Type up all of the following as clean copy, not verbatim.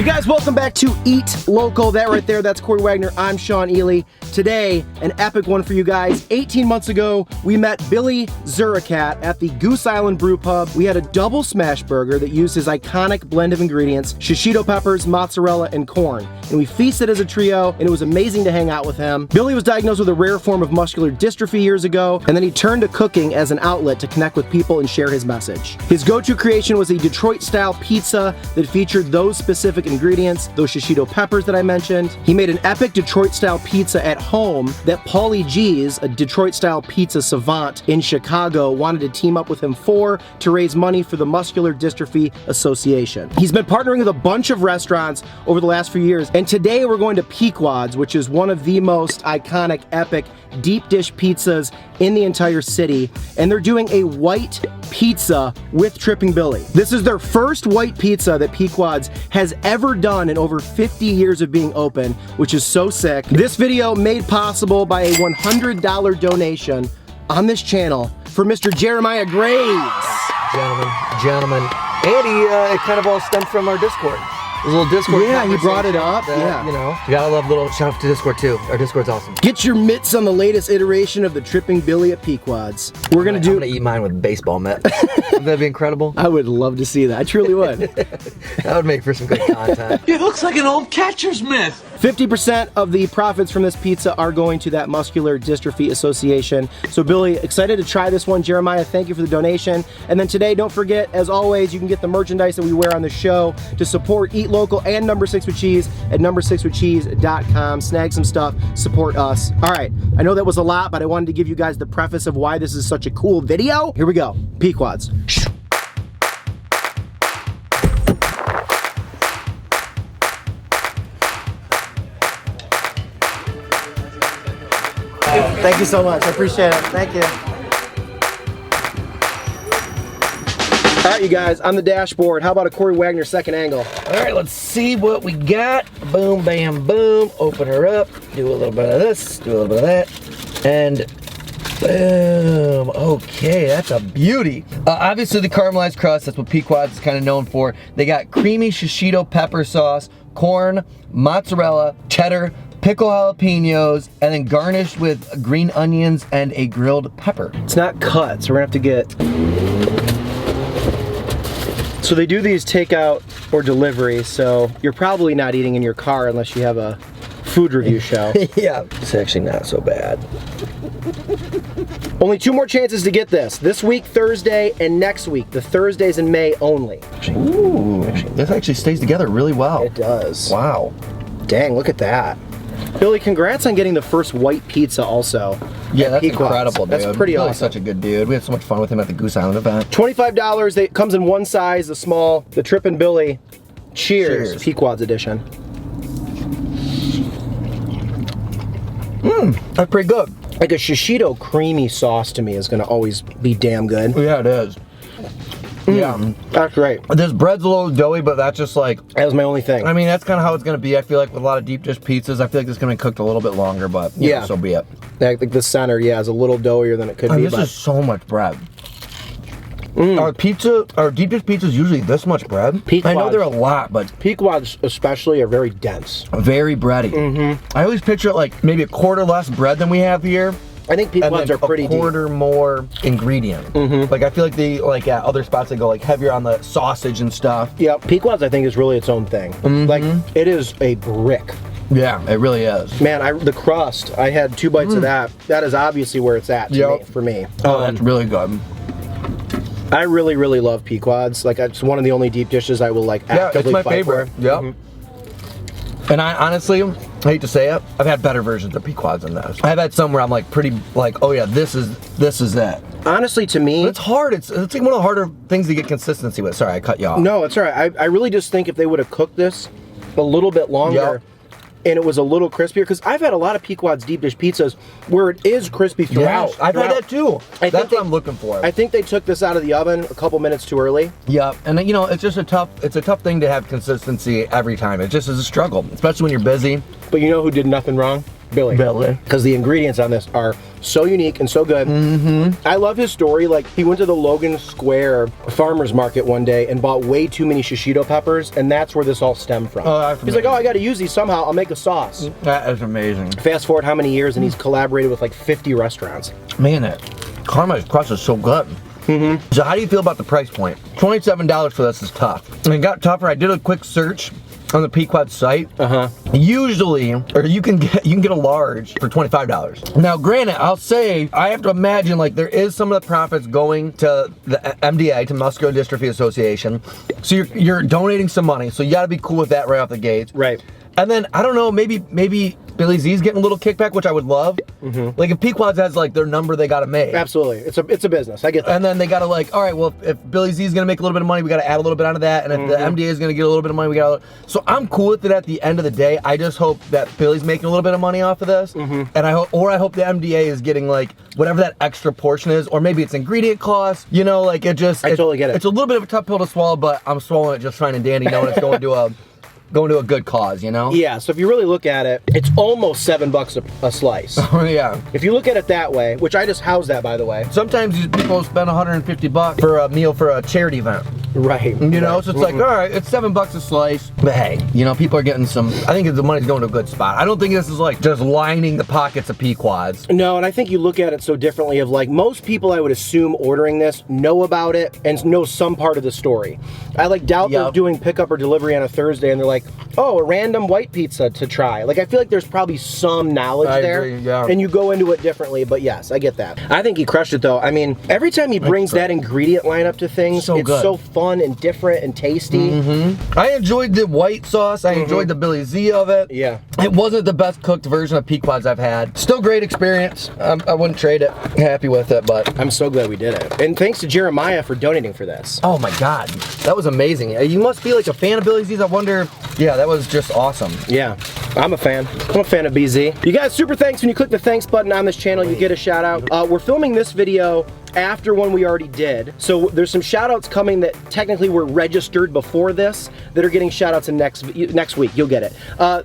You guys, welcome back to Eat Local. That right there, that's Corey Wagner. I'm Sean Ely. Today, an epic one for you guys. 18 months ago, we met Billy Zureikat at the Goose Island Brew Pub. We had a double smash burger that used his iconic blend of ingredients, shishito peppers, mozzarella, and corn. And we feasted as a trio, and it was amazing to hang out with him. Billy was diagnosed with a rare form of muscular dystrophy years ago, and then he turned to cooking as an outlet to connect with people and share his message. His go-to creation was a Detroit-style pizza that featured those specific ingredients, those shishito peppers that I mentioned. He made an epic Detroit-style pizza at home that Paulie G's, a Detroit-style pizza savant in Chicago, wanted to team up with him for to raise money for the Muscular Dystrophy Association. He's been partnering with a bunch of restaurants over the last few years, and today we're going to Pequod's, which is one of the most iconic, epic deep dish pizzas in the entire city, and they're doing a white pizza with Tripping Billy. This is their first white pizza that Pequod's has ever done in over 50 years of being open, which is so sick. This video made possible by a $100 donation on this channel for Mr. Jeremiah Graves. Gentlemen. And it kind of all stemmed from our Discord. A little Discord. Yeah, he brought it up. Yeah. You know, you gotta love little shout out to Discord too. Our Discord's awesome. Get your mitts on the latest iteration of the Tripping Billy at Pequod's. I'm gonna eat mine with baseball mitt. Wouldn't that be incredible? I would love to see that. I truly would. That would make for some good content. It looks like an old catcher's mitt. 50% of the profits from this pizza are going to that Muscular Dystrophy Association. So Billy, excited to try this one. Jeremiah, thank you for the donation. And then today, don't forget, as always, you can get the merchandise that we wear on the show to support Eat Local and Number 6 with Cheese at number6withcheese.com. Snag some stuff, support us. All right, I know that was a lot, but I wanted to give you guys the preface of why this is such a cool video. Here we go, Pequod's. Thank you so much. I appreciate it. Thank you. All right, you guys, on the dashboard, how about a Corey Wagner second angle? All right, let's see what we got. Boom, bam, boom. Open her up. Do a little bit of this. Do a little bit of that. And boom. Okay, that's a beauty. Obviously, the caramelized crust, that's what Pequod's is kind of known for. They got creamy shishito pepper sauce, corn, mozzarella, cheddar, pickle jalapenos, and then garnished with green onions and a grilled pepper. It's not cut, so we're gonna have to get... So they do these takeout or delivery, so you're probably not eating in your car unless you have a food review show. Yeah, it's actually not so bad. Only 2 more chances to get this. This week, Thursday, and next week. The Thursdays in May only. Ooh, this actually stays together really well. It does. Wow. Dang, look at that. Billy, congrats on getting the first white pizza also. Yeah, that's incredible, dude. That's pretty awesome. Such a good dude. We had so much fun with him at the Goose Island event. $25. It comes in one size, the small, the Trippin' Billy. Cheers. Pequod's edition. That's pretty good. Like a shishito creamy sauce to me is gonna always be damn good. Yeah, it is. Yeah, that's great. This bread's a little doughy, but that's just like... That was my only thing. I mean, that's kind of how it's going to be. I feel like with a lot of deep dish pizzas, I feel like this is going to be cooked a little bit longer, but yeah, so be it. I think the center, yeah, is a little doughier than it could be. This is so much bread. Our deep dish pizzas usually this much bread. Pequod's, I know they're a lot, but Pequod's especially are very dense. Very bready. I always picture it like maybe a quarter less bread than we have here. I think Pequod's are pretty deep. A quarter more ingredient. Like I feel like they like at other spots they go like heavier on the sausage and stuff. Yeah, Pequod's I think is really its own thing. Like it is a brick. Yeah, it really is. Man, the crust, I had 2 bites of that. That is obviously where it's at for me. Oh, that's really good. I really, really love Pequod's. Like it's one of the only deep dishes I will like actively it's my favorite. Yep. And I honestly, I hate to say it, I've had better versions of Pequod's than this. I've had some where I'm like pretty like, oh yeah, this is it. Honestly, to me, but it's hard. It's like one of the harder things to get consistency with. Sorry, I cut you off. No, it's all right. I really just think if they would have cooked this a little bit longer, and it was a little crispier, because I've had a lot of Pequod's deep dish pizzas where it is crispy throughout. Yes, I've had that too. That's what I'm looking for. I think they took this out of the oven a couple minutes too early. Yeah, and you know, it's just a tough thing to have consistency every time. It just is a struggle, especially when you're busy. But you know who did nothing wrong? Billy. Billy. Because the ingredients on this are So unique and so good. I love his story. Like, he went to the Logan Square farmer's market one day and bought way too many shishito peppers, and that's where this all stemmed from. Oh, that's he's like, oh, I got to use these somehow. I'll make a sauce. That is amazing. Fast forward how many years, and he's collaborated with like 50 restaurants. Man, that caramelized crust is so good. So how do you feel about the price point? $27 for this is tough. And it got tougher. I did a quick search on the Pequod site. Usually, or you can get a large for $25. Now, granted, I'll say I have to imagine like there is some of the profits going to the MDA, to Muscular Dystrophy Association. So you're donating some money. So you got to be cool with that right off the gate. Right. And then I don't know, maybe Billy Z's getting a little kickback, which I would love. Like if Pequod's has like their number they gotta make. Absolutely, it's a business. I get that. And then they gotta like, all right, well if Billy Z's gonna make a little bit of money, we gotta add a little bit onto that. And if the MDA is gonna get a little bit of money, we gotta. So I'm cool with it at the end of the day. I just hope that Billy's making a little bit of money off of this, and I hope the MDA is getting like whatever that extra portion is, or maybe it's ingredient costs. You know, like I totally get it. It's a little bit of a tough pill to swallow, but I'm swallowing it just fine and dandy, knowing it's going to a good cause, you know? Yeah, so if you really look at it, it's almost $7 a slice. Yeah. If you look at it that way, which I just housed that, by the way. Sometimes these people spend $150 for a meal for a charity event. Right. You know, so it's like, all right, it's $7 a slice. But hey, you know, people are getting some, I think the money's going to a good spot. I don't think this is like just lining the pockets of Pequods. No, and I think you look at it so differently of like, most people I would assume ordering this know about it and know some part of the story. I like doubt they're doing pickup or delivery on a Thursday and they're like, oh, a random white pizza to try. Like, I feel like there's probably some knowledge there. Agree, yeah. And you go into it differently, but yes, I get that. I think he crushed it though. I mean, every time he brings that ingredient lineup to things, it's so fun and different and tasty. I enjoyed the white sauce. I enjoyed the Billy Z of it. Yeah. It wasn't the best cooked version of Pequods I've had. Still great experience. I wouldn't trade it. Happy with it, but I'm so glad we did it. And thanks to Jeremiah for donating for this. Oh my God, that was amazing. You must be like a fan of Billy Z's. I wonder. Yeah, that was just awesome. Yeah, I'm a fan. I'm a fan of BZ. You guys, super thanks. When you click the thanks button on this channel, you get a shout out. We're filming this video after one we already did. So there's some shout outs coming that technically were registered before this that are getting shout outs in next week. You'll get it.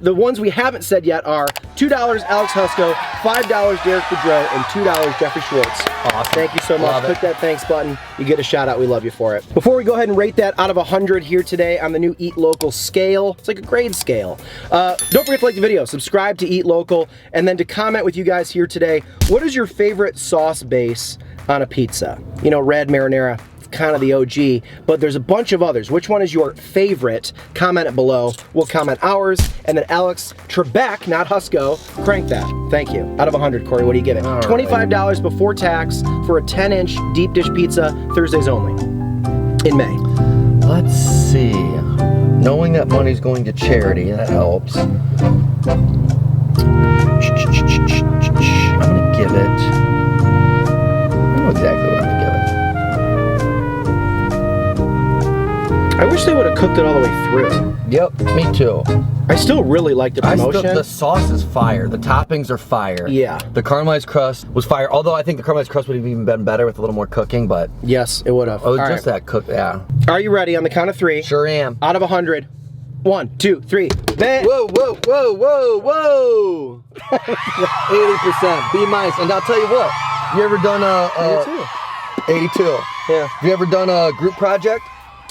The ones we haven't said yet are $2 Alex Husko, $5 Derek Boudreau, and $2 Jeffrey Schwartz. Awesome. Thank you so much. Click that thanks button. You get a shout out. We love you for it. Before we go ahead and rate that out of 100 here today on the new Eat Local scale, it's like a grade scale. Don't forget to like the video, subscribe to Eat Local, and then to comment with you guys here today, what is your favorite sauce base on a pizza? You know, red marinara, it's kind of the OG, but there's a bunch of others. Which one is your favorite? Comment it below. We'll comment ours, and then Alex Trebek, not Husko, crank that. Thank you. Out of 100, Corey, what do you give it? $25 before tax for a 10-inch deep dish pizza, Thursdays only, in May. Let's see. Knowing that money's going to charity, that helps. I'm gonna give it. I know exactly what I'm gonna give it. I wish they would have cooked it all the way through. Yep, me too. I still really like the promotion. The sauce is fire. The toppings are fire. Yeah. The caramelized crust was fire. Although I think the caramelized crust would have even been better with a little more cooking, but yes, it would have. Oh, just that cook, yeah. Are you ready on the count of 3? Sure am. Out of 100. 1, 2, 3. Whoa, whoa, whoa, whoa, whoa! 80%. B minus. And I'll tell you what. You ever done a 82? Yeah. Have you ever done a group project?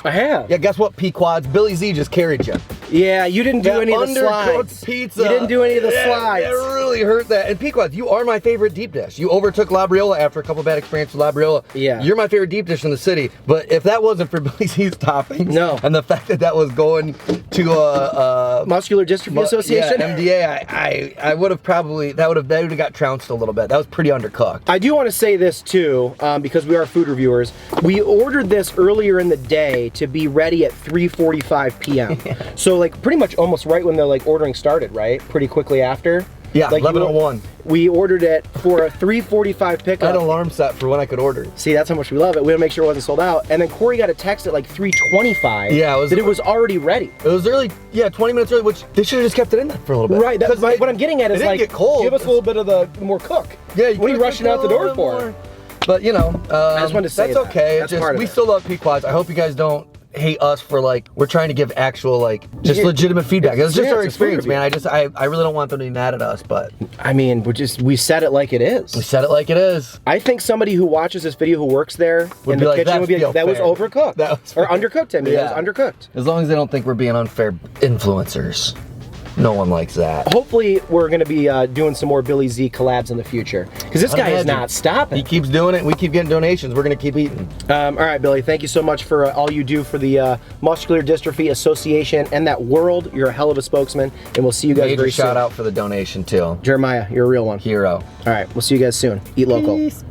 I have. Yeah, guess what, Pequods? Billy Z just carried you. Yeah, you didn't do any of the slides. Pizza. You didn't do any of the slides. It really hurt that. And Pequod, you are my favorite deep dish. You overtook Labriola after a couple bad experiences with Labriola. Yeah. You're my favorite deep dish in the city. But if that wasn't for Billy Z's toppings, no, and the fact that that was going to Muscular Dystrophy Association, MDA, I would have probably that would have got trounced a little bit. That was pretty undercooked. I do want to say this too, because we are food reviewers. We ordered this earlier in the day to be ready at 3:45 p.m. So like pretty much almost right when the like ordering started, right? Pretty quickly after. Yeah, like 11:01. We ordered it for a 3:45 pickup. I had an alarm set for when I could order. See, that's how much we love it. We had to make sure it wasn't sold out. And then Corey got a text at like 3:25. Yeah, that it was already ready. It was early, yeah, 20 minutes early, which they should have just kept it in there for a little bit. Right, that's what I'm getting at is like, get cold. Give us a little bit of the more cook. Yeah, what are you rushing out the door for? But you know, I just wanted to say that's okay. That's just, part of we it. still love Pequods. I hope you guys don't hate us for like, we're trying to give actual like, just legitimate feedback. It's just our experience, man. I really don't want them to be mad at us, but. I mean, we said it like it is. We said it like it is. I think somebody who watches this video who works there in the kitchen would be like, that was overcooked. Or undercooked, I mean, it was undercooked. As long as they don't think we're being unfair influencers. No one likes that. Hopefully, we're going to be doing some more Billy Z collabs in the future. Because this guy is not stopping. He keeps doing it, and we keep getting donations. We're going to keep eating. All right, Billy, thank you so much for all you do for the Muscular Dystrophy Association and that world. You're a hell of a spokesman, and we'll see you guys very soon. Shout out for the donation, too. Jeremiah, you're a real one. Hero. All right, we'll see you guys soon. Eat local. Peace.